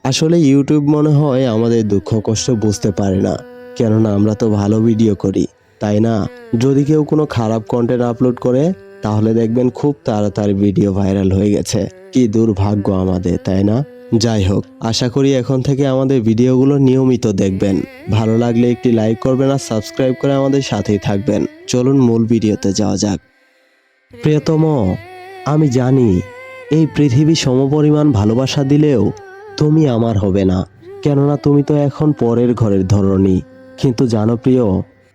আসলে ইউটিউব মনে হয় আমাদের দুঃখ কষ্ট বুঝতে পারে না, কেননা আমরা তো ভালো ভিডিও করি, তাই না? যদি কেউ কোনো খারাপ কন্টেন্ট আপলোড করে তাহলে দেখবেন খুব তাড়াতাড়ি ভিডিও ভাইরাল হয়ে গেছে। কি দুর্ভাগ্য আমাদের, তাই না? যাই হোক, আশা করি এখন থেকে আমাদের ভিডিওগুলো নিয়মিত দেখবেন। ভালো লাগলে একটি লাইক করবেন আর সাবস্ক্রাইব করে আমাদের সাথেই থাকবেন। চলুন মূল ভিডিওতে যাওয়া যাক। প্রিয়তম, আমি জানি এই পৃথিবী সমপরিমাণ ভালোবাসা দিলেও তুমি আমার হবে না, কেননা তুমি তো এখন পরের ঘরের ধরনী। কিন্তু জানো প্রিয়,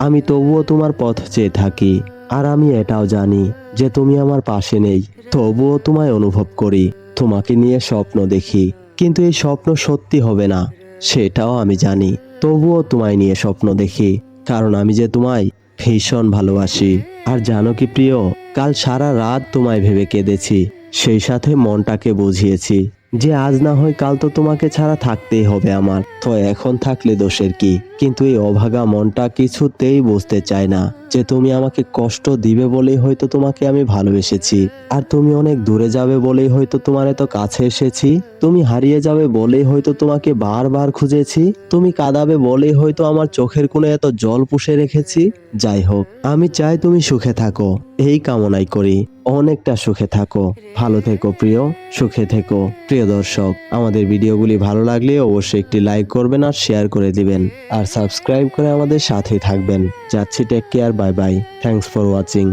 আমি তবুও তোমার পথ চেয়ে থাকি। আর আমি এটাও জানি যে তুমি আমার পাশে নেই, তবুও তোমায় অনুভব করি, তোমাকে নিয়ে স্বপ্ন দেখি। কিন্তু এই স্বপ্ন সত্যি হবে না, সেটাও আমি জানি, তবুও তোমায় নিয়ে স্বপ্ন দেখি, কারণ আমি যে তোমায় ভীষণ ভালোবাসি। আর জানো কি প্রিয়, কাল সারা রাত তোমায় ভেবে কেঁদেছি, সেই সাথে মনটাকে বুঝিয়েছি যে আজ না হয় কাল তো তোমাকে ছাড়া থাকতেই হবে আমার, তো এখন থাকলে দোষের কি? কিন্তু এই অভাগা মনটা কিছুতেই বুঝতে চায় না যে তুমি আমাকে কষ্ট দিবে বলেই হয়তো তোমাকে আমি ভালোবেসেছি, আর তুমি অনেক দূরে যাবে বলেই হয়তো তোমার এত কাছে এসেছি, তুমি হারিয়ে যাবে বলেই হয়তো তোমাকে বারবার খুঁজেছি, তুমি কাঁদাবে বলেই হয়তো আমার চোখের কোণে এত জল পুষে রেখেছি। যাই হোক, আমি চাই তুমি সুখে থাকো, এই কামনাই করি। অনেকটা সুখে থাকো, ভালো থেকো প্রিয়, সুখে থেকো। প্রিয় দর্শক, আমাদের ভিডিওগুলি ভালো লাগলে অবশ্যই একটি লাইক করবেন আর শেয়ার করে দিবেন, আর সাবস্ক্রাইব করে আমাদের সাথেই থাকবেন। যাচ্ছি, take care, bye bye, thanks for watching.